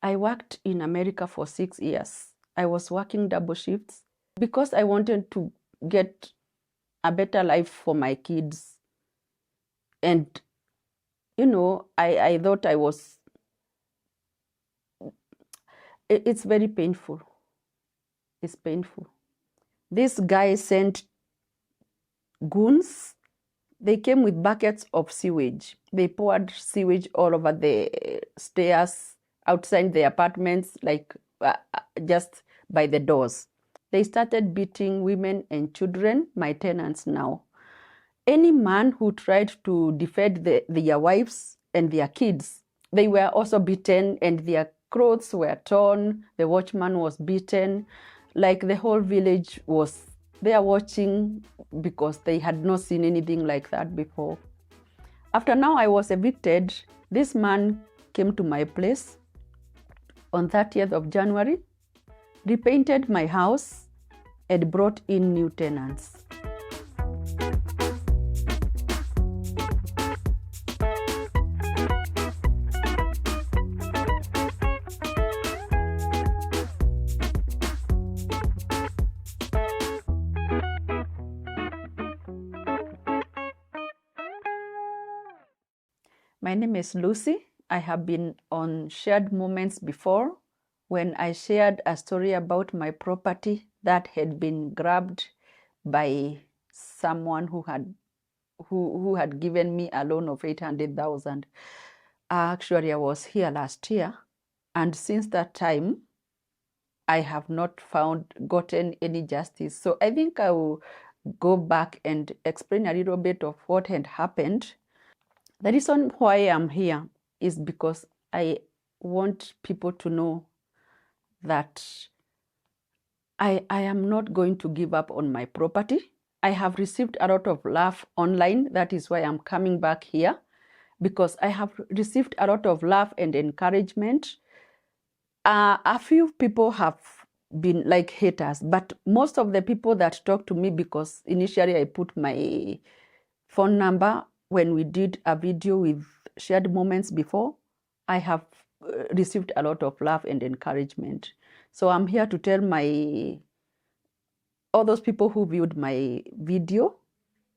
I worked in America for 6 years. I was working double shifts because I wanted to get a better life for my kids. And, I thought it's very painful. It's painful. This guy sent goons. They came with buckets of sewage. They poured sewage all over the stairs, outside the apartments, like just by the doors. They started beating women and children, my tenants now. Any man who tried to defend their wives and their kids, they were also beaten and their clothes were torn. The watchman was beaten. Like the whole village was there watching because they had not seen anything like that before. After now I was evicted, this man came to my place on 30th of January, repainted my house, and brought in new tenants. My name is Lucy. I have been on Shared Moments before when I shared a story about my property that had been grabbed by someone who had given me a loan of 800,000. Actually, I was here last year, and since that time, I have not gotten any justice. So I think I will go back and explain a little bit of what had happened. The reason why I'm here is because I want people to know that I am not going to give up on my property. I have received a lot of love online. That is why I'm coming back here, because I have received a lot of love and encouragement. A few people have been like haters, but most of the people that talk to me, because initially I put my phone number when we did a video with Shared Moments before, I have received a lot of love and encouragement. So I'm here to tell all those people who viewed my video,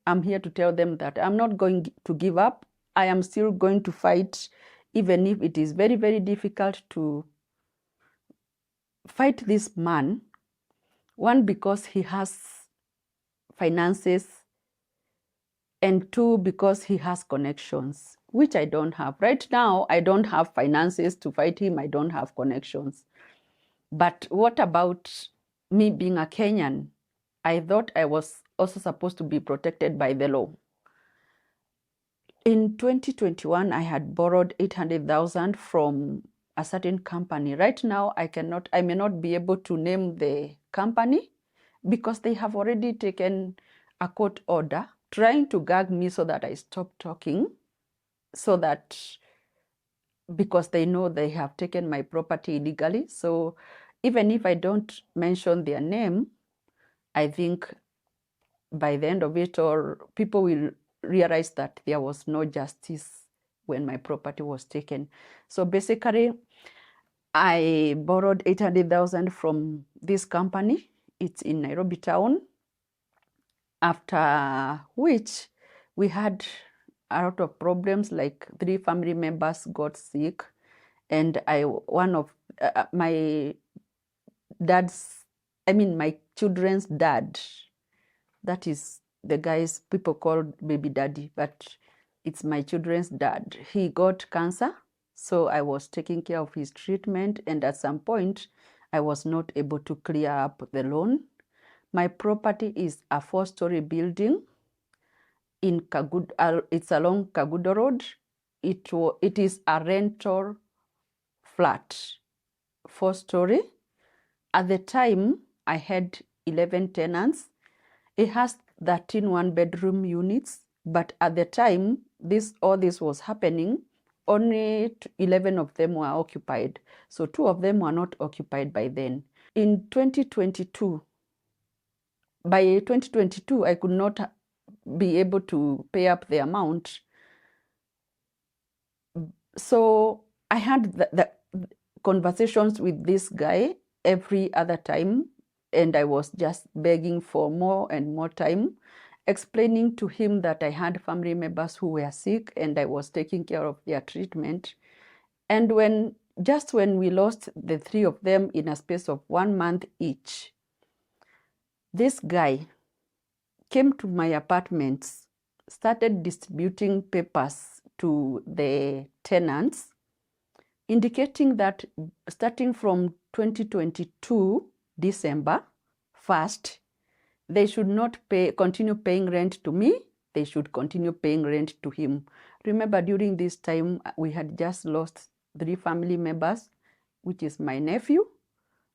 I'm here to tell them that I'm not going to give up. I am still going to fight, even if it is very, very difficult to fight this man. One, because he has finances, and two, because he has connections, which I don't have. Right now, I don't have finances to fight him. I don't have connections. But what about me being a Kenyan? I thought I was also supposed to be protected by the law. In 2021, I had borrowed 800,000 from a certain company. Right now, I may not be able to name the company because they have already taken a court order trying to gag me so that I stop talking, so that, because they know they have taken my property illegally. So even if I don't mention their name, I think by the end of it, or people will realize that there was no justice when my property was taken. So basically, I borrowed 800,000 from this company. It's in Nairobi town. After which we had a lot of problems, like 3 family members got sick, and one of my children's dad, that is the guys people call baby daddy, but it's my children's dad. He got cancer, so I was taking care of his treatment, and at some point, I was not able to clear up the loan. My property is a 4-story building in it's along Kagudo Road. It is a rental flat, 4-story. At the time, I had 11 tenants. It has 13 one-bedroom units, but at the time all this was happening, only 11 of them were occupied. So 2 of them were not occupied by then. In 2022, by 2022, I could not be able to pay up the amount. So I had conversations with this guy every other time, and I was just begging for more and more time, explaining to him that I had family members who were sick and I was taking care of their treatment. And when we lost the three of them in a space of 1 month each, this guy came to my apartments, started distributing papers to the tenants, indicating that starting from 2022 December 1st, they should not continue paying rent to me. They should continue paying rent to him. Remember, during this time, we had just lost 3 family members, which is my nephew,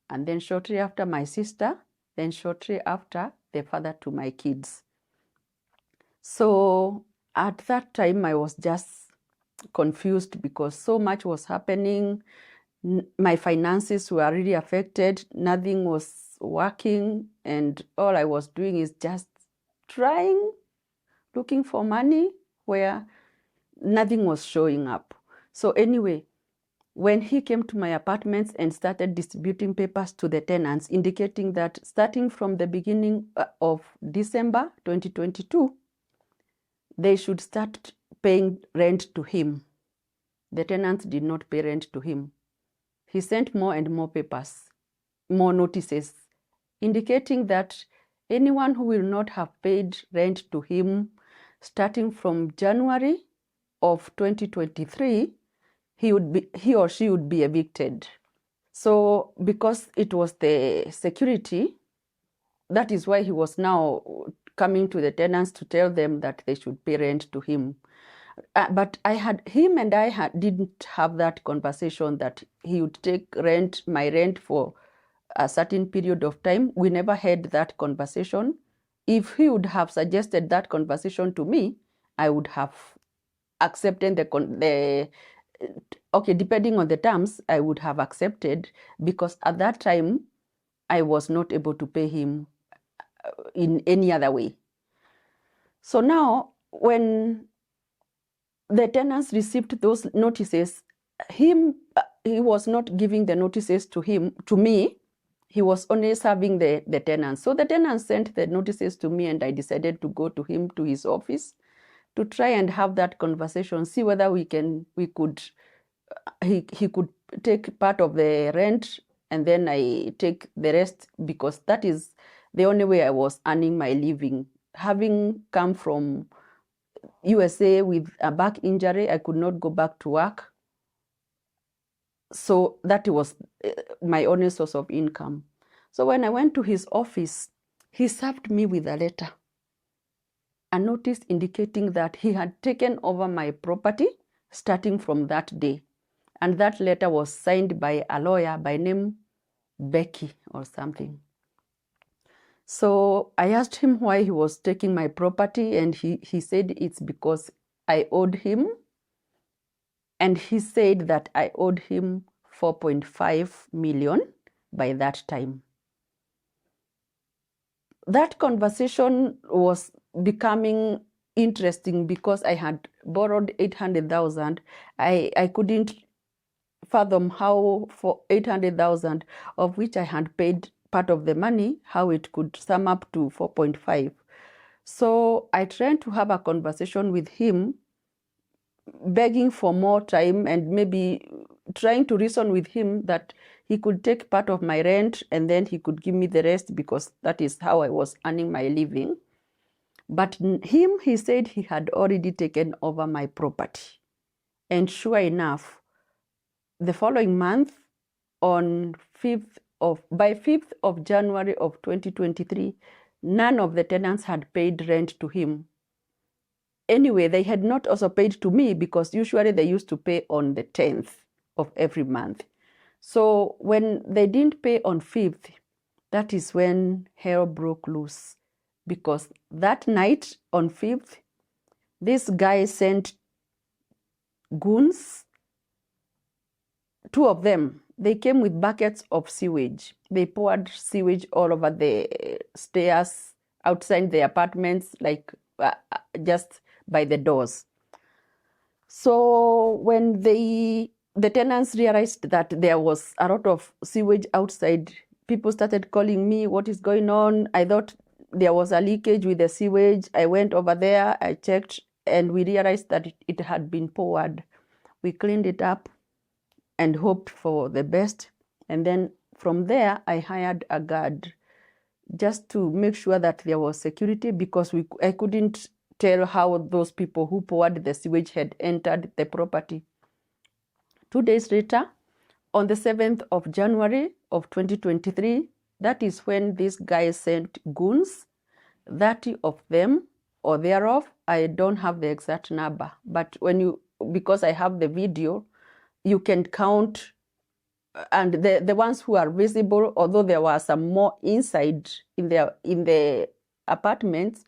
and then shortly after my sister, then shortly after the father to my kids. So at that time, I was just confused because so much was happening. My finances were really affected. Nothing was working, and all I was doing is just looking for money where nothing was showing up. So anyway, when he came to my apartments and started distributing papers to the tenants, indicating that starting from the beginning of December 2022, they should start paying rent to him. The tenants did not pay rent to him. He sent more and more papers, more notices, indicating that anyone who will not have paid rent to him starting from January of 2023, he or she would be evicted. So because it was the security, that is why he was now coming to the tenants to tell them that they should pay rent to him. But didn't have that conversation that he would take my rent for a certain period of time. We never had that conversation. If he would have suggested that conversation to me, I would have accepted okay, depending on the terms, I would have accepted, because at that time, I was not able to pay him in any other way. So now, when the tenants received those notices, he was not giving the notices to me. He was only serving the tenants. So the tenants sent the notices to me, and I decided to go to him, to his office, to try and have that conversation, see whether he could take part of the rent, and then I take the rest, because that is the only way I was earning my living. Having come from USA with a back injury, I could not go back to work. So that was my only source of income. So when I went to his office, he served me with a letter, a notice indicating that he had taken over my property starting from that day. And that letter was signed by a lawyer by name Becky or something. So I asked him why he was taking my property, and he said it's because I owed him. And he said that I owed him 4.5 million by that time. That conversation was becoming interesting because I had borrowed 800,000. I couldn't fathom how, for 800,000, of which I had paid part of the money, how it could sum up to 4.5. So I tried to have a conversation with him, begging for more time and maybe trying to reason with him that he could take part of my rent and then he could give me the rest, because that is how I was earning my living. But he said he had already taken over my property. And sure enough, the following month, by 5th of January of 2023, none of the tenants had paid rent to him. Anyway, they had not also paid to me, because usually they used to pay on the 10th of every month. So when they didn't pay on 5th, that is when hell broke loose, because that night on 5th, this guy sent goons, 2 of them. They came with buckets of sewage. They poured sewage all over the stairs, outside the apartments, like just by the doors. So when they the tenants realized that there was a lot of sewage outside. People started calling me, what is going on? I thought there was a leakage with the sewage. I went over there, I checked, and we realized that it had been poured. We cleaned it up and hoped for the best. And then from there, I hired a guard just to make sure that there was security, because I couldn't tell how those people who poured the sewage had entered the property. 2 days later, on the 7th of January of 2023, that is when this guy sent goons, 30 of them or thereof. I don't have the exact number, but because I have the video, you can count, and the ones who are visible, although there were some more inside in the apartments,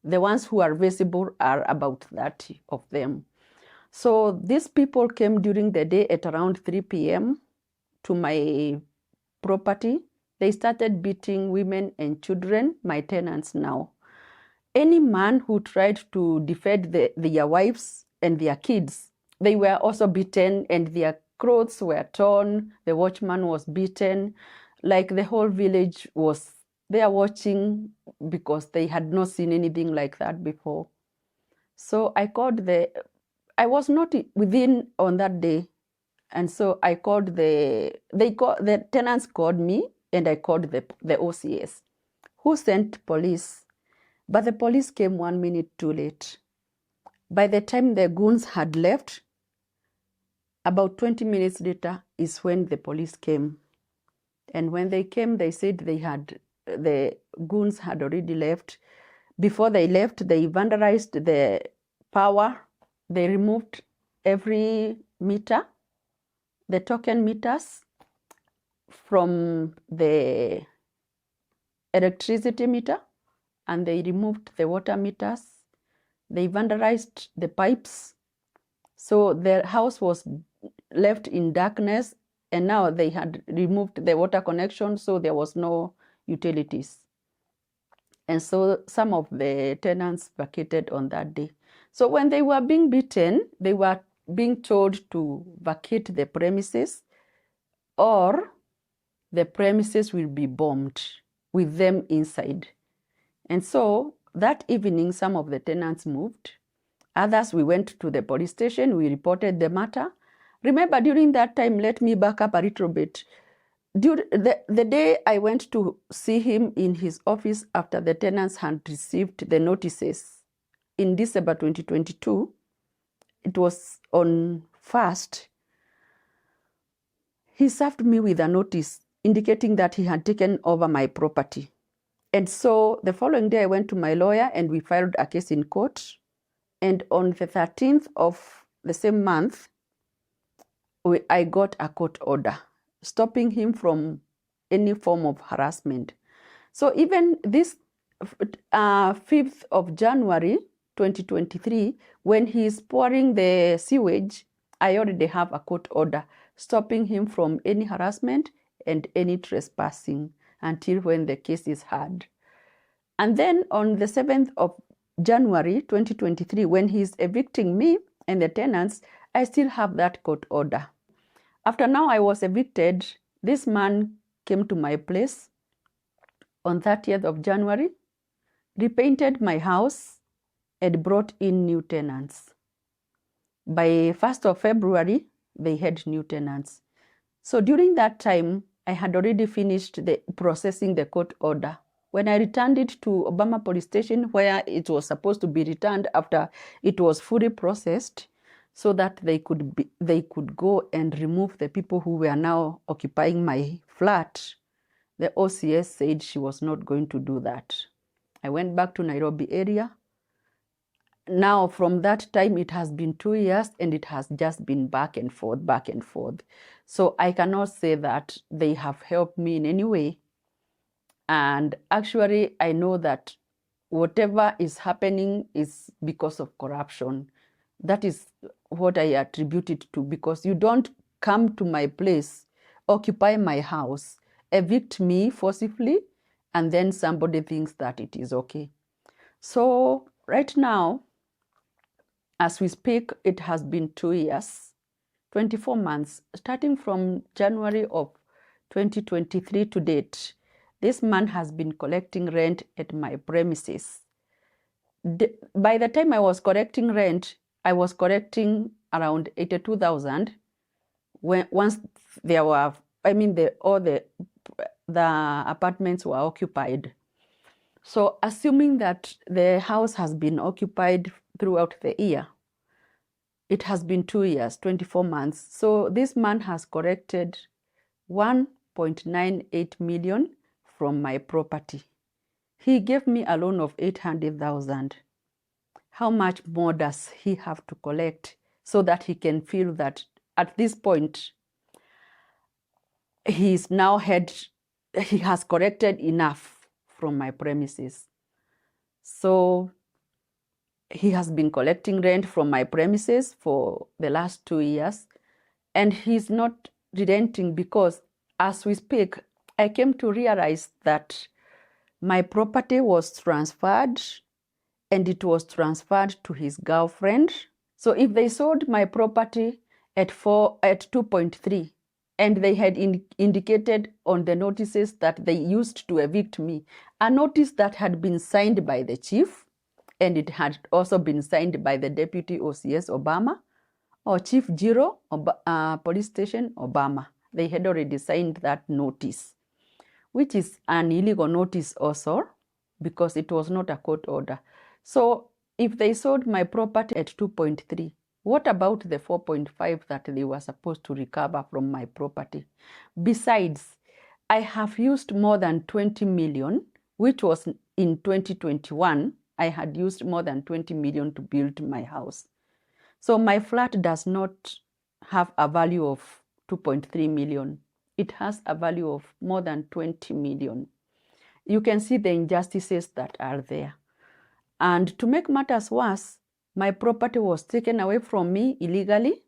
the ones who are visible are about 30 of them. So these people came during the day at around 3 p.m. to my property. They started beating women and children, my tenants now. Any man who tried to defend their wives and their kids, they were also beaten, and their clothes were torn. The watchman was beaten. Like the whole village was there watching, because they had not seen anything like that before. So I called I was not within on that day. And so I called the tenants called me, and I called the OCS, who sent police. But the police came 1 minute too late. By the time the goons had left, about 20 minutes later is when the police came. And when they came, they said the goons had already left. Before they left, they vandalized the power. They removed every meter, the token meters, from the electricity meter, and they removed the water meters. They vandalized the pipes. So the house was left in darkness, and now they had removed the water connection, so there was no utilities. And so some of the tenants vacated on that day. So when they were being beaten, they were being told to vacate the premises, or the premises will be bombed with them inside. And so that evening, some of the tenants moved. Others, we went to the police station, we reported the matter. Remember, during that time, let me back up a little bit. The day I went to see him in his office after the tenants had received the notices in December 2022, it was on 1st, he served me with a notice indicating that he had taken over my property. And so the following day I went to my lawyer and we filed a case in court. And on the 13th of the same month, I got a court order stopping him from any form of harassment. So even this 5th of January 2023, when he's pouring the sewage, I already have a court order stopping him from any harassment and any trespassing until when the case is heard. And then on the 7th of January 2023, when he's evicting me and the tenants, I still have that court order. After now I was evicted, this man came to my place on 30th of January, repainted my house, and brought in new tenants. By 1st of February, they had new tenants. So during that time, I had already finished processing the court order. When I returned it to Obama Police Station, where it was supposed to be returned after it was fully processed, so that they could go and remove the people who were now occupying my flat, the OCS said she was not going to do that. I went back to Nairobi area. Now, from that time, it has been 2 years, and it has just been back and forth, back and forth. So I cannot say that they have helped me in any way. And actually, I know that whatever is happening is because of corruption. That is what I attribute it to, because you don't come to my place, occupy my house, evict me forcibly, and then somebody thinks that it is okay. So right now, as we speak, it has been 2 years 24 months, starting from January of 2023 to date. This man has been collecting rent at my premises. By the time I was collecting rent, I was collecting around 82,000. Once there were, all the apartments were occupied. So assuming that the house has been occupied throughout the year, it has been 2 years, 24 months. So this man has collected 1.98 million from my property. He gave me a loan of 800,000. How much more does he have to collect so that he can feel that at this point he has collected enough from my premises? So he has been collecting rent from my premises for the last 2 years, and he's not relenting, because as we speak, I came to realize that my property was transferred, and it was transferred to his girlfriend. So if they sold my property at 2.3, and they had indicated on the notices that they used to evict me, a notice that had been signed by the chief, and it had also been signed by the Deputy OCS Obama, or Chief Jiro, Police Station Obama. They had already signed that notice, which is an illegal notice also, because it was not a court order. So if they sold my property at 2.3, what about the 4.5 that they were supposed to recover from my property? Besides, I have used more than 20 million, which was in 2021. I had used more than 20 million to build my house. So my flat does not have a value of 2.3 million. It has a value of more than 20 million. You can see the injustices that are there. And to make matters worse, my property was taken away from me illegally,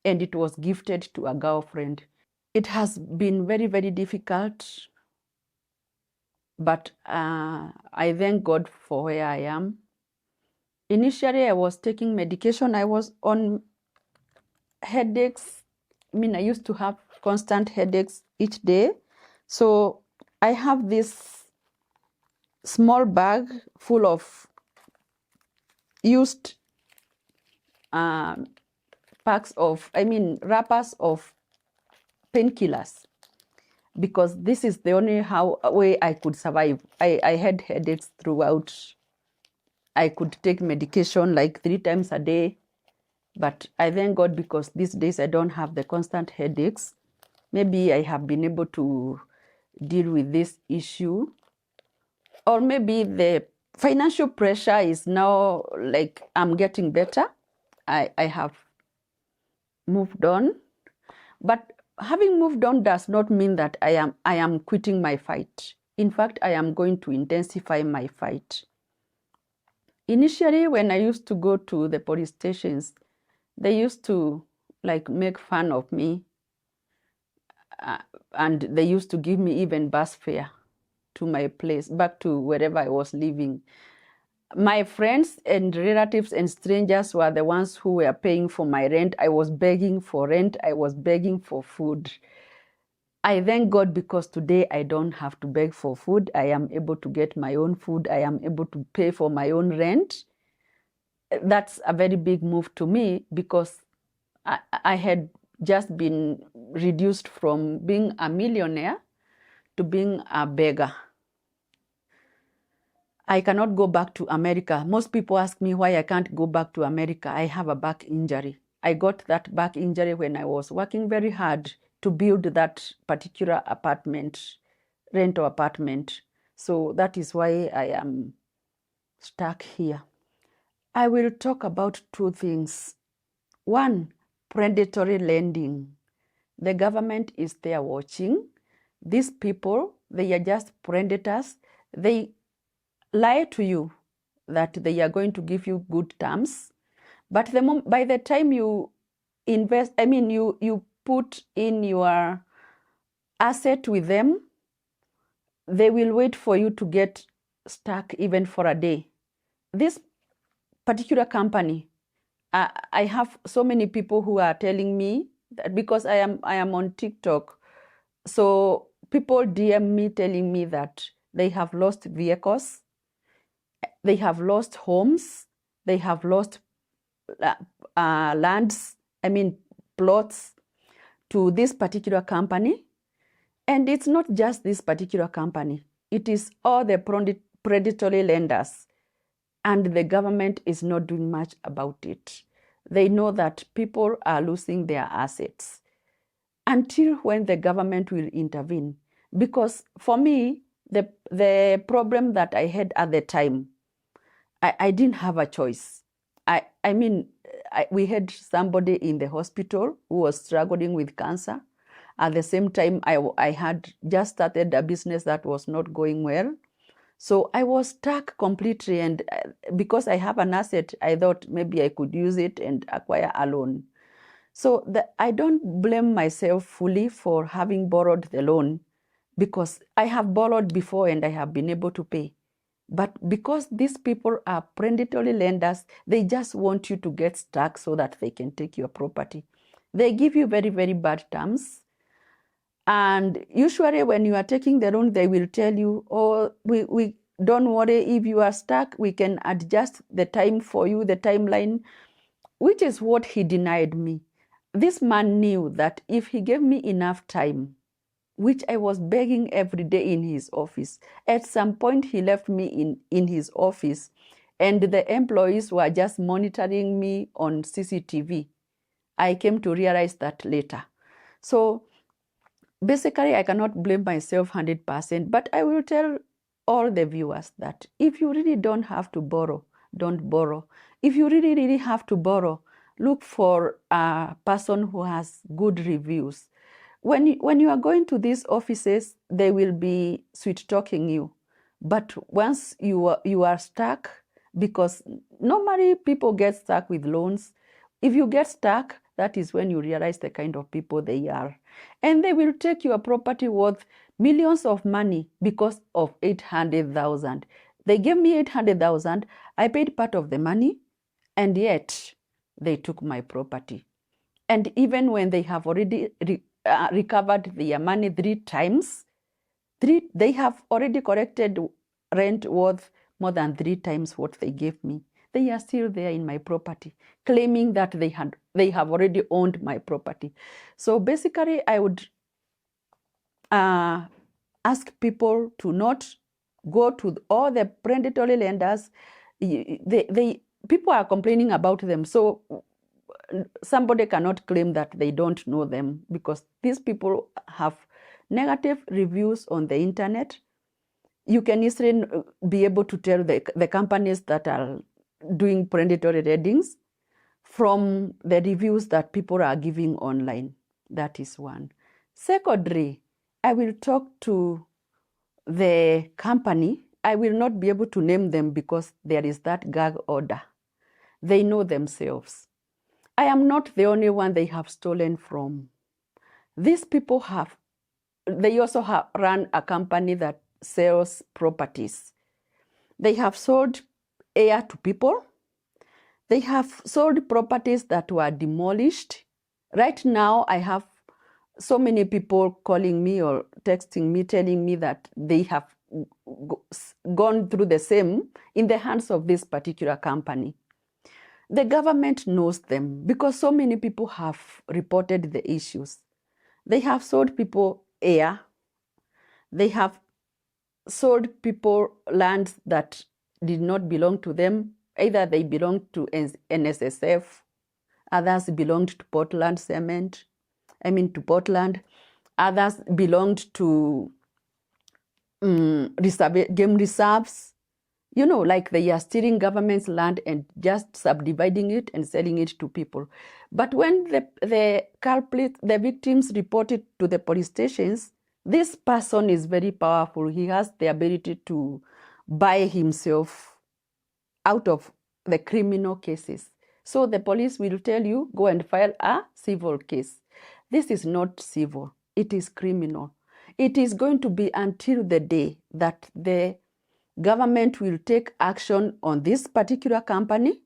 and it was gifted to a girlfriend. It has been very, very difficult, but I thank God for where I am. Initially, I was taking medication. I was on headaches. I used to have constant headaches each day. So I have this small bag full of used wrappers of painkillers, because this is the only way I could survive. I had headaches throughout. I could take medication like 3 times a day, but I thank God, because these days I don't have the constant headaches. Maybe I have been able to deal with this issue, or maybe the financial pressure is now, like, I'm getting better. I have moved on, but having moved on does not mean that I am quitting my fight. In fact, I am going to intensify my fight. Initially, when I used to go to the police stations, they used to make fun of me, and they used to give me even bus fare to my place, back to wherever I was living. My friends and relatives and strangers were the ones who were paying for my rent. I was begging for rent. I was begging for food. I thank God, because today I don't have to beg for food. I am able to get my own food. I am able to pay for my own rent. That's a very big move to me, because I had just been reduced from being a millionaire to being a beggar. I cannot go back to America. Most people ask me why I can't go back to America. I have a back injury. I got that back injury when I was working very hard to build that particular rental apartment. So that is why I am stuck here. I will talk about 2 things. 1, predatory lending. The government is there watching. These people, they are just predators. They lie to you that they are going to give you good terms, but by the time you invest, you put in your asset with them, they will wait for you to get stuck even for a day. This particular company, I have so many people who are telling me because I am on TikTok. So people DM me telling me that they have lost vehicles, they have lost homes, they have lost lands, I mean plots to this particular company. And it's not just this particular company. It is all the predatory lenders. And the government is not doing much about it. They know that people are losing their assets. Until when the government will intervene. Because for me, the problem that I had at the time, I didn't have a choice. I mean, we had somebody in the hospital who was struggling with cancer. At the same time, I had just started a business that was not going well. So I was stuck completely. And because I have an asset, I thought maybe I could use it and acquire a loan. So I don't blame myself fully for having borrowed the loan, because I have borrowed before and I have been able to pay. But because these people are predatory lenders, they just want you to get stuck so that they can take your property. They give you very, very bad terms. And usually when you are taking the loan, they will tell you, oh, we don't worry, if you are stuck, we can adjust the time for you, the timeline, which is what he denied me. This man knew that if he gave me enough time, which I was begging every day in his office, at some point he left me in his office, and the employees were just monitoring me on CCTV. I came to realize that later. So basically, I cannot blame myself 100%, but I will tell all the viewers that if you really don't have to borrow, don't borrow. If you really, really have to borrow, look for a person who has good reviews. When you are going to these offices, they will be sweet-talking you. But once you are stuck, because normally people get stuck with loans. If you get stuck, that is when you realize the kind of people they are. And they will take your property worth millions of money because of 800,000. They gave me 800,000. I paid part of the money, and yet they took my property. And even when they have already recovered their money 3 times, they have already collected rent worth more than 3 times what they gave me. They are still there in my property, claiming that they have already owned my property. So basically, I would ask people to not go to all the predatory lenders. People are complaining about them. So somebody cannot claim that they don't know them, because these people have negative reviews on the internet. You can easily be able to tell the companies that are doing predatory readings from the reviews that people are giving online. That is one. Secondly, I will talk to the company. I will not be able to name them because there is that gag order. They know themselves. I am not the only one they have stolen from. These people they also have run a company that sells properties. They have sold air to people. They have sold properties that were demolished. Right now, I have so many people calling me or texting me, telling me that they have gone through the same in the hands of this particular company. The government knows them because so many people have reported the issues. They have sold people air. They have sold people lands that did not belong to them. Either they belonged to NSSF, others belonged to Portland Cement, to Portland, others belonged to game reserves. Like they are stealing government's land and just subdividing it and selling it to people. But when the culprits, the victims, reported to the police stations, this person is very powerful. He has the ability to buy himself out of the criminal cases. So the police will tell you, go and file a civil case. This is not civil. It is criminal. It is going to be until the day that the government will take action on this particular company,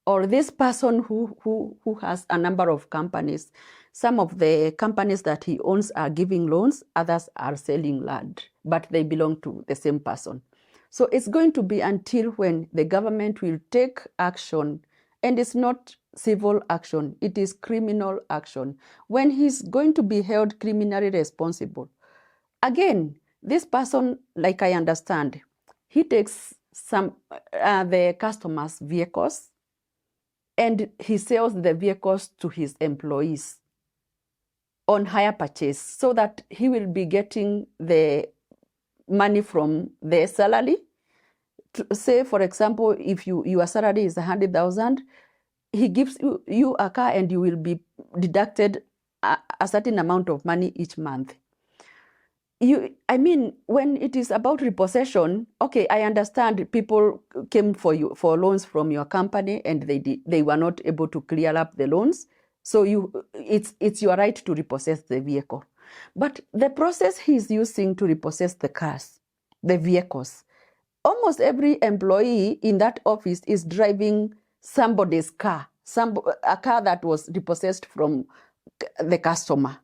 or this person who has a number of companies. Some of the companies that he owns are giving loans, others are selling land, but they belong to the same person. So it's going to be until when the government will take action, and it's not civil action, it is criminal action, when he's going to be held criminally responsible. Again, this person, like I understand, he takes the customers' vehicles and he sells the vehicles to his employees on hire purchase, so that he will be getting the money from their salary. Say, for example, if your salary is 100,000, he gives you a car and you will be deducted a certain amount of money each month. I mean, when it is about repossession, okay, I understand people came for loans from your company and they were not able to clear up the loans. So it's your right to repossess the vehicle. But the process he's using to repossess the cars, the vehicles, almost every employee in that office is driving somebody's car, a car that was repossessed from the customer.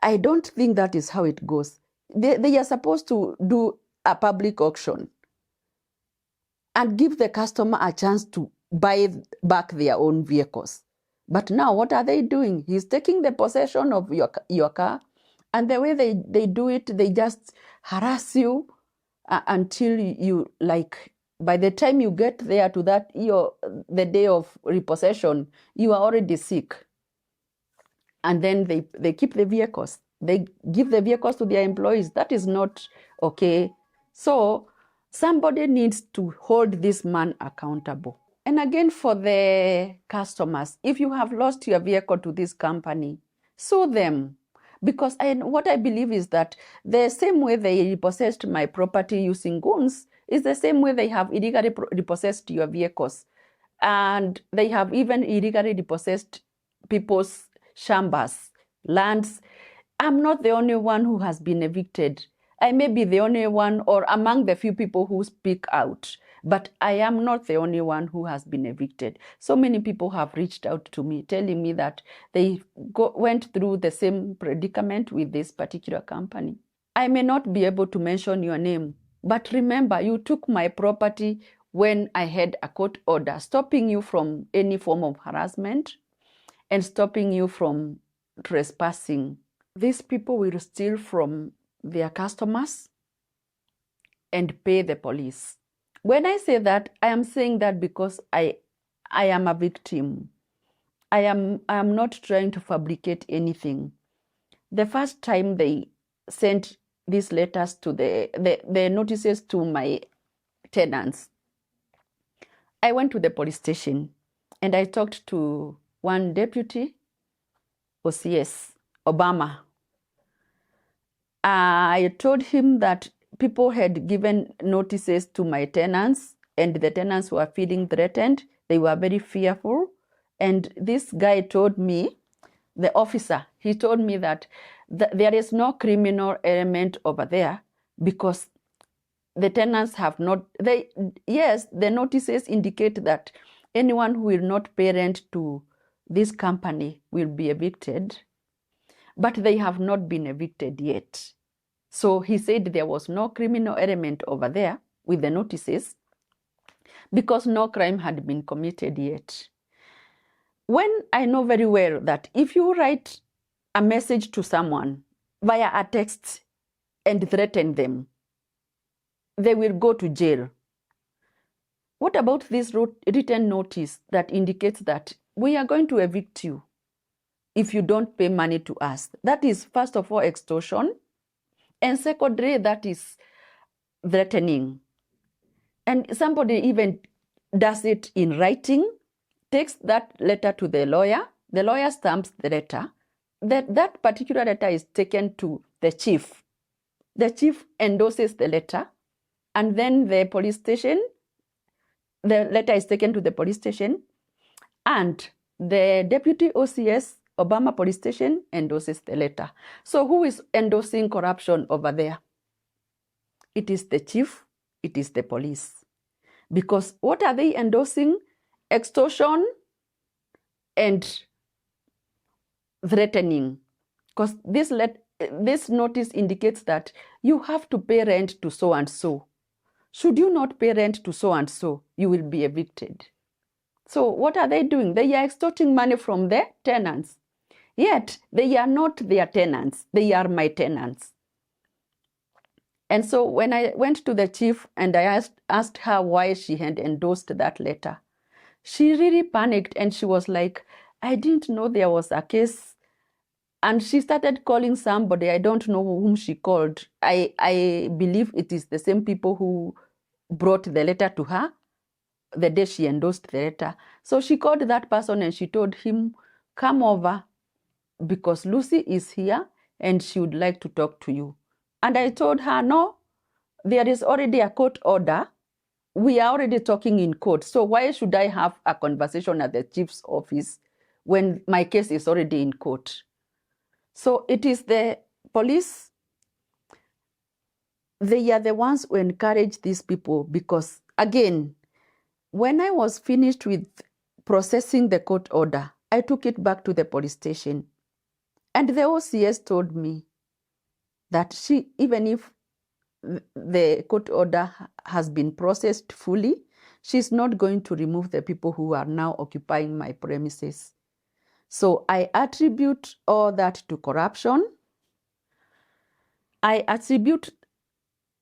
I don't think that is how it goes. They are supposed to do a public auction and give the customer a chance to buy back their own vehicles. But now what are they doing? He's taking the possession of your car, and the way they do it, they just harass you until you, like, by the time you get there to the day of repossession, you are already sick. And then they keep the vehicles. They give the vehicles to their employees. That is not okay. So somebody needs to hold this man accountable. And again, for the customers, if you have lost your vehicle to this company, sue them. Because what I believe is that the same way they repossessed my property using goons is the same way they have illegally repossessed your vehicles. And they have even illegally repossessed people's chambers, lands. I'm not the only one who has been evicted. I may be the only one or among the few people who speak out, but I am not the only one who has been evicted. So many people have reached out to me telling me that they went through the same predicament with this particular company. I may not be able to mention your name, but remember, you took my property when I had a court order stopping you from any form of harassment and stopping you from trespassing. These people will steal from their customers and pay the police. When I say that, I am saying that because I am a victim. I am not trying to fabricate anything. The first time they sent these letters to the notices to my tenants, I went to the police station and I talked to one deputy OCS, Obama. I told him that people had given notices to my tenants and the tenants were feeling threatened. They were very fearful. And this guy told me, the officer, he told me that there is no criminal element over there because the tenants have not, yes, the notices indicate that anyone who will not pay rent to this company will be evicted, but they have not been evicted yet. So he said there was no criminal element over there with the notices because no crime had been committed yet. When I know very well that if you write a message to someone via a text and threaten them, they will go to jail. What about this written notice that indicates that we are going to evict you if you don't pay money to us? That is, first of all, extortion. And secondly, that is threatening. And somebody even does it in writing, takes that letter to the lawyer stamps the letter, that particular letter is taken to the chief. The chief endorses the letter, and then the police station, the letter is taken to the police station, and the deputy OCS, Obama police station, endorses the letter. So who is endorsing corruption over there? It is the chief, it is the police. Because what are they endorsing? extortion and threatening, because this notice indicates that you have to pay rent to so and so. Should you not pay rent to so and so, you will be evicted. So what are they doing? They are extorting money from the tenants. Yet they are not their tenants. They are my tenants. And so when I went to the chief and I asked her why she had endorsed that letter, she really panicked and she was like, I didn't know there was a case. And she started calling somebody. I don't know whom she called. I believe it is the same people who brought the letter to her the day she endorsed the letter. So she called that person and she told him, come over because Lucy is here and she would like to talk to you. And I told her, no, there is already a court order. We are already talking in court. So why should I have a conversation at the chief's office when my case is already in court? So it is the police. They are the ones who encourage these people because, again, when I was finished with processing the court order, I took it back to the police station. And the OCS told me that even if the court order has been processed fully, she's not going to remove the people who are now occupying my premises. So I attribute all that to corruption. I attribute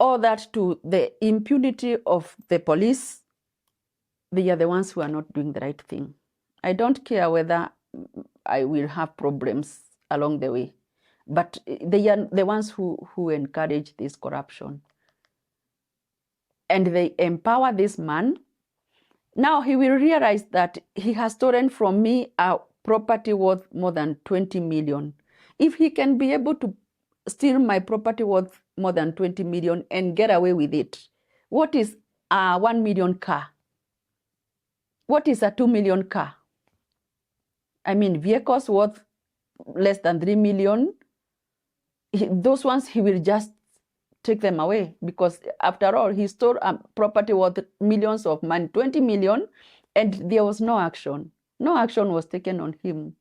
all that to the impunity of the police. They are the ones who are not doing the right thing. I don't care whether I will have problems along the way, but they are the ones who encourage this corruption. And they empower this man. Now he will realize that he has stolen from me a property worth more than 20 million. If he can be able to steal my property worth more than 20 million and get away with it, what is a 1 million car? What is a 2 million car? I mean, vehicles worth less than 3 million, those ones he will just take them away because after all, he stole a property worth millions of money, 20 million, and there was no action. No action was taken on him.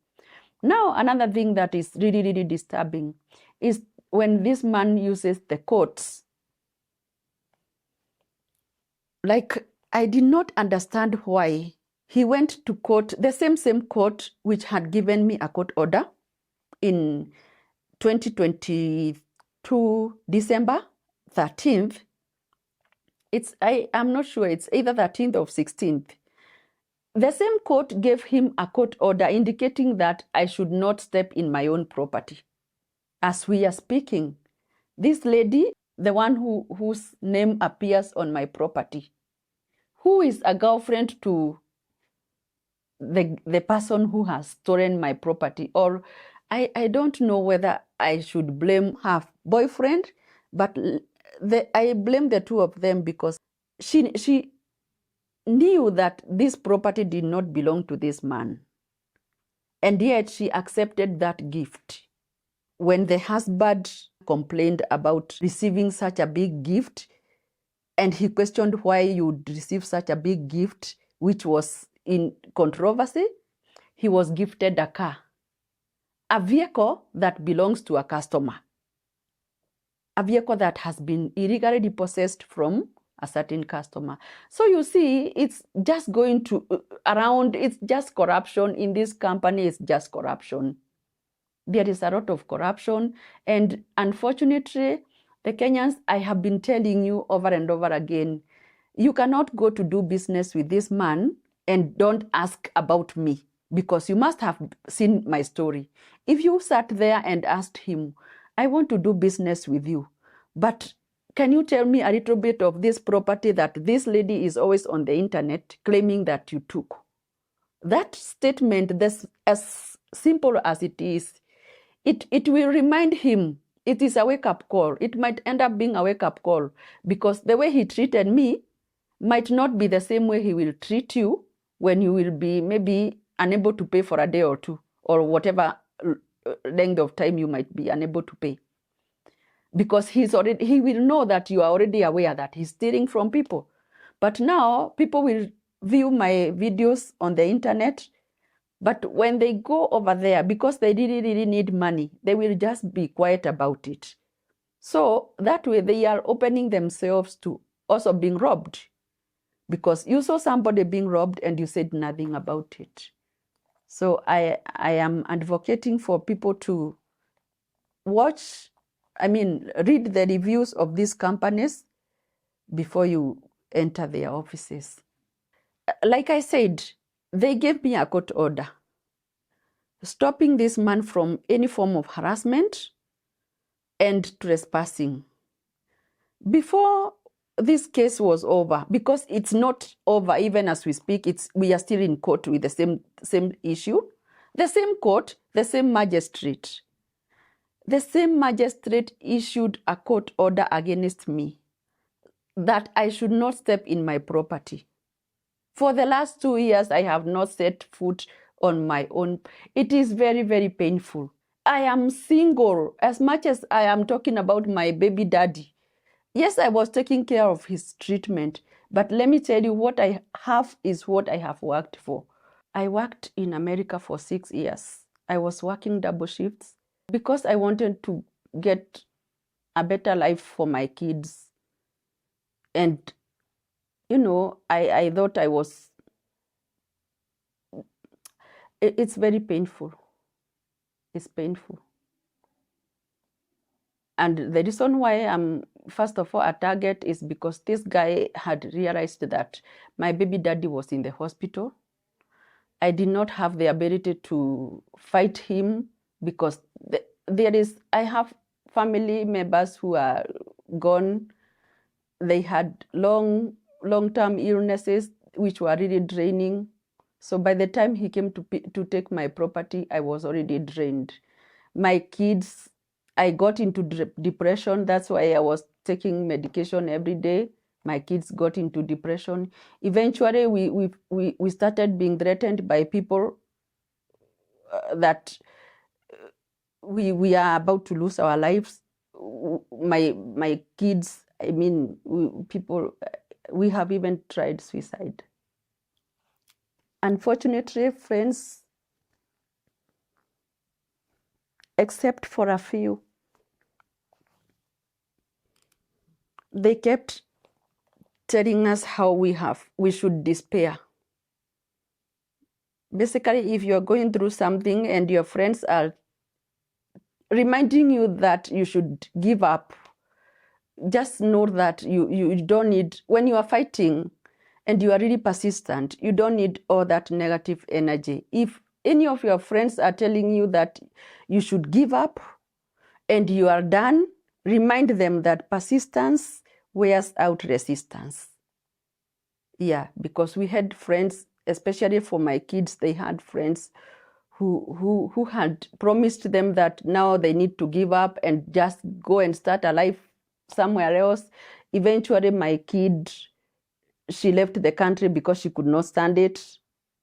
Now, another thing that is really, really disturbing is when this man uses the courts. Like, I did not understand why he went to court, the same court which had given me a court order in 2022, December 13th. I'm not sure, it's either 13th or 16th. The same court gave him a court order indicating that I should not step in my own property. As we are speaking, this lady, the one whose name appears on my property, who is a girlfriend to the person who has stolen my property, or I don't know whether I should blame her boyfriend, but I blame the two of them because she knew that this property did not belong to this man. And yet she accepted that gift. When the husband complained about receiving such a big gift, and he questioned why you would receive such a big gift, which was in controversy, he was gifted a car, a vehicle that belongs to a customer, a vehicle that has been illegally repossessed from a certain customer. So you see, it's just going to around, it's just corruption in this company, it's just corruption. There is a lot of corruption, and unfortunately, the Kenyans, I have been telling you over and over again, you cannot go to do business with this man and don't ask about me, because you must have seen my story. If you sat there and asked him, I want to do business with you, but can you tell me a little bit of this property that this lady is always on the internet claiming that you took? That statement, that's as simple as it is, it will remind him. It is a wake-up call. It might end up being a wake-up call because the way he treated me might not be the same way he will treat you when you will be maybe unable to pay for a day or two, or whatever length of time you might be unable to pay. Because he will know that you are already aware that he's stealing from people. But now people will view my videos on the internet. But when they go over there, because they really need money, they will just be quiet about it. So that way they are opening themselves to also being robbed, because you saw somebody being robbed and you said nothing about it. So I am advocating for people to read the reviews of these companies before you enter their offices. Like I said, they gave me a court order stopping this man from any form of harassment and trespassing. Before this case was over, because it's not over even as we speak, we are still in court with the same issue, the same court, the same magistrate. The same magistrate issued a court order against me that I should not step in my property. For the last 2 years, I have not set foot on my own. It is very, very painful. I am single. As much as I am talking about my baby daddy, yes, I was taking care of his treatment, but let me tell you, what I have is what I have worked for. I worked in America for 6 years. I was working double shifts because I wanted to get a better life for my kids. And, I thought it's very painful. It's painful. And the reason why I'm, first of all, a target is because this guy had realized that my baby daddy was in the hospital. I did not have the ability to fight him because I have family members who are gone. They had long-term illnesses, which were really draining. So by the time he came to take my property, I was already drained. My kids, I got into depression. That's why I was taking medication every day. My kids got into depression. Eventually, we started being threatened by people that we are about to lose our lives. My kids, we have even tried suicide. Unfortunately, friends, except for a few, they kept telling us how we should despair. Basically, if you're going through something and your friends are reminding you that you should give up, just know that you don't need, when you are fighting and you are really persistent, you don't need all that negative energy. If any of your friends are telling you that you should give up and you are done, remind them that persistence wears out resistance. Yeah, because we had friends, especially for my kids, they had friends who had promised them that now they need to give up and just go and start a life somewhere else. Eventually, my kid, she left the country because she could not stand it.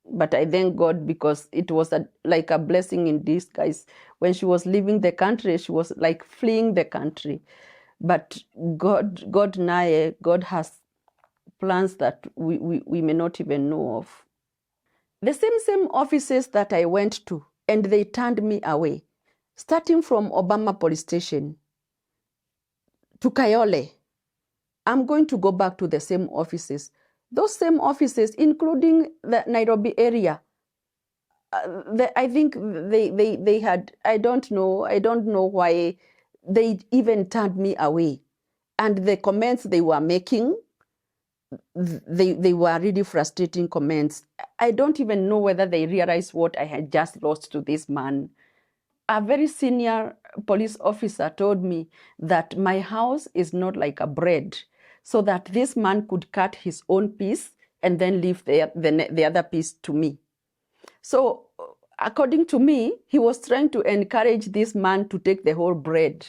But I thank God, because it was like a blessing in disguise. When she was leaving the country, she was like fleeing the country. But God has plans that we may not even know of. The same offices that I went to, and they turned me away, starting from Obama Police Station to Kayole. I'm going to go back to the same offices. Those same offices, including the Nairobi area, I think they had, I don't know why they even turned me away. And the comments they were making, they were really frustrating comments. I don't even know whether they realized what I had just lost to this man. A very senior police officer told me that my house is not like a bread, so that this man could cut his own piece and then leave the other piece to me. So according to me, he was trying to encourage this man to take the whole bread.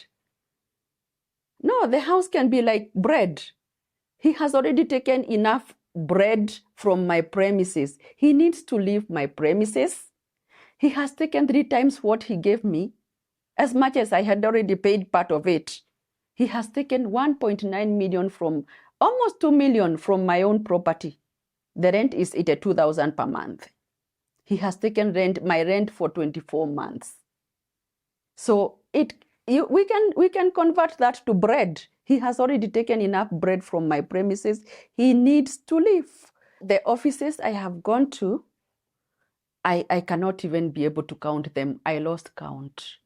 No, the house can be like bread. He has already taken enough bread from my premises. He needs to leave my premises. He has taken 3 times what he gave me, as much as I had already paid part of it. He has taken 1.9 million from, almost 2 million from my own property. The rent is 82,000 per month. He has taken my rent for 24 months. So we can convert that to bread. He has already taken enough bread from my premises. He needs to live. The offices I have gone to, I cannot even be able to count them. I lost count.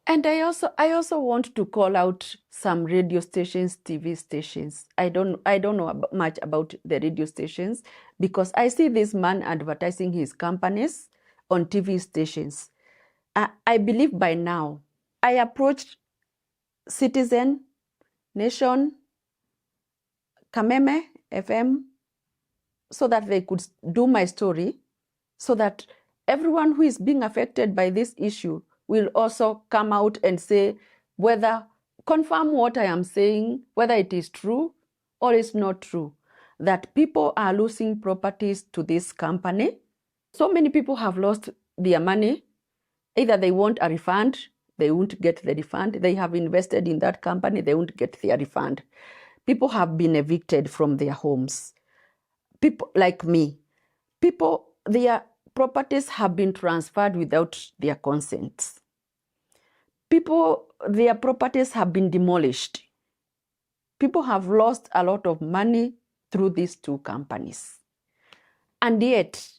And I also want to call out some radio stations, TV stations. I don't know much about the radio stations because I see this man advertising his companies on TV stations. I believe by now, I approached Citizen, Nation, Kameme FM, so that they could do my story, so that everyone who is being affected by this issue will also come out and say confirm what I am saying, whether it is true or it's not true, that people are losing properties to this company. So many people have lost their money. Either they want a refund, they won't get the refund. They have invested in that company, they won't get their refund. People have been evicted from their homes. People like me, their properties have been transferred without their consent. Their properties have been demolished. People have lost a lot of money through these two companies. And yet,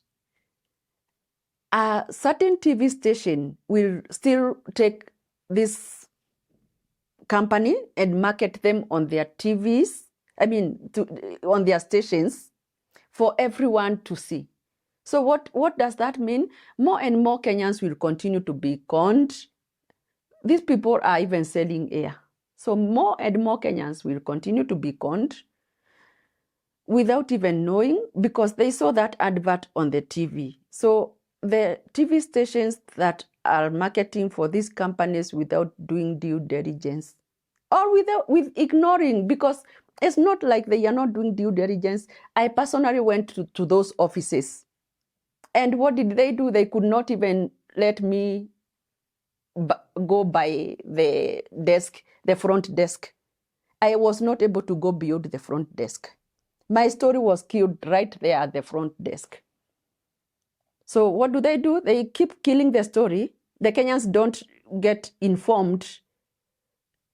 a certain TV station will still take this company and market them on their TVs, on their stations for everyone to see. So what does that mean? More and more Kenyans will continue to be conned. These people are even selling air. So more and more Kenyans will continue to be conned without even knowing because they saw that advert on the TV. So the TV stations that are marketing for these companies without doing due diligence or with ignoring, because it's not like they are not doing due diligence. I personally went to those offices. And what did they do? They could not even let me go by the desk, the front desk. I was not able to go beyond the front desk. My story was killed right there at the front desk. So what do? They keep killing the story. The Kenyans don't get informed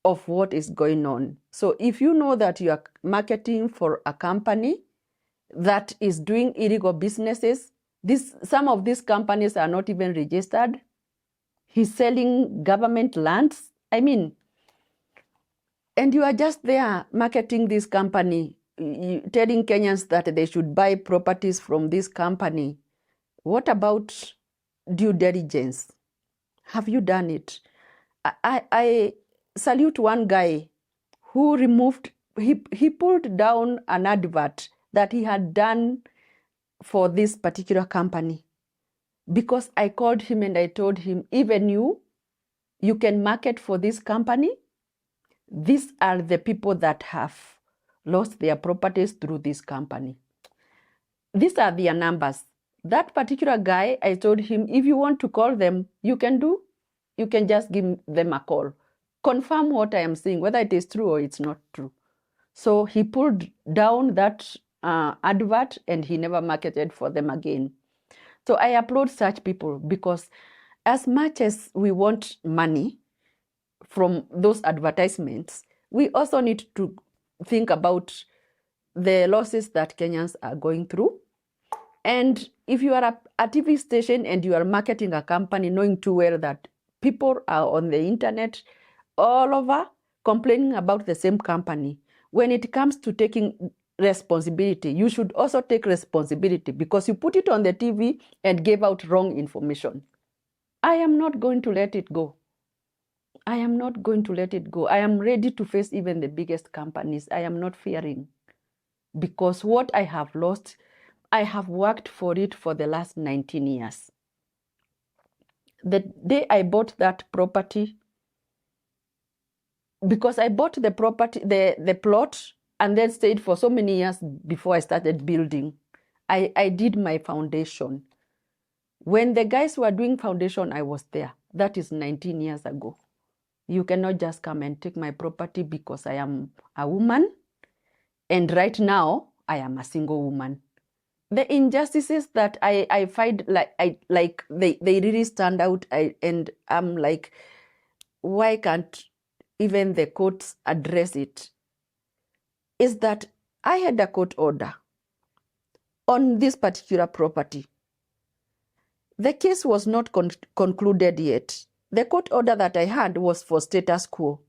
of what is going on. So if you know that you are marketing for a company that is doing illegal businesses, some of these companies are not even registered. He's selling government lands. And you are just there marketing this company, telling Kenyans that they should buy properties from this company. What about due diligence? Have you done it? I salute one guy who he pulled down an advert that he had done for this particular company. Because I called him and I told him, even you can market for this company. These are the people that have lost their properties through this company. These are their numbers. That particular guy, I told him, if you want to call them, you can just give them a call. Confirm what I am saying, whether it is true or it's not true. So he pulled down that advert and he never marketed for them again. So I applaud such people because as much as we want money from those advertisements, we also need to think about the losses that Kenyans are going through. And if you are a TV station and you are marketing a company knowing too well that people are on the internet all over complaining about the same company, when it comes to taking responsibility, you should also take responsibility because you put it on the TV and gave out wrong information. I am not going to let it go. I am not going to let it go. I am ready to face even the biggest companies. I am not fearing because what I have lost, I have worked for it for the last 19 years. The day I bought that property, because I bought the property, the plot, and then stayed for so many years before I started building, I did my foundation. When the guys were doing foundation, I was there. That is 19 years ago. You cannot just come and take my property because I am a woman. And right now, I am a single woman. the injustices that I find like they really stand out, and I'm like, why can't even the courts address it? Is that I had a court order on this particular property. The case was not concluded yet. The court order that I had was for status quo.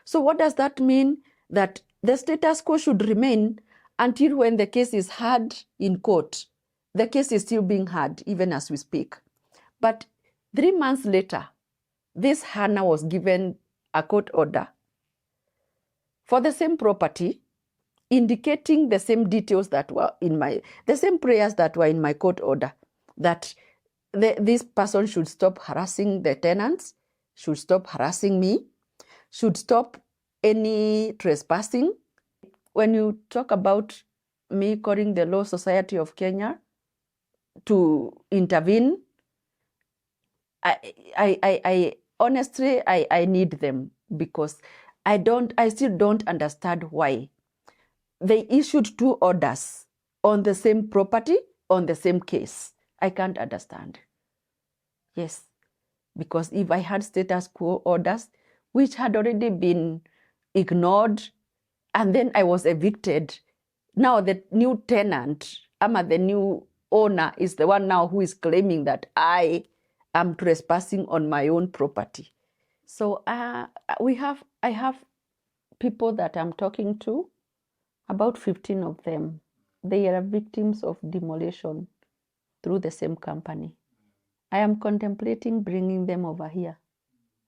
So what does that mean? That the status quo should remain until when the case is heard in court. The case is still being heard even as we speak. But 3 months later, this Hannah was given a court order for the same property, indicating the same details that were the same prayers that were in my court order, that this person should stop harassing the tenants, should stop harassing me, should stop any trespassing. When you talk about me calling the Law Society of Kenya to intervene, I honestly, I need them, because I still don't understand why they issued 2 orders on the same property, on the same case. I can't understand. Yes, because if I had status quo orders, which had already been ignored, and then I was evicted, now the new tenant, the new owner, is the one now who is claiming that I am trespassing on my own property. So I have people that I'm talking to, about 15 of them. They are victims of demolition through the same company. I am contemplating bringing them over here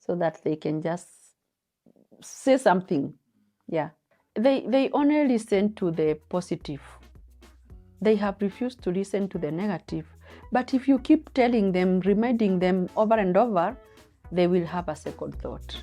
so that they can just say something. Yeah. They only listen to the positive. They have refused to listen to the negative. But if you keep telling them, reminding them over and over, they will have a second thought.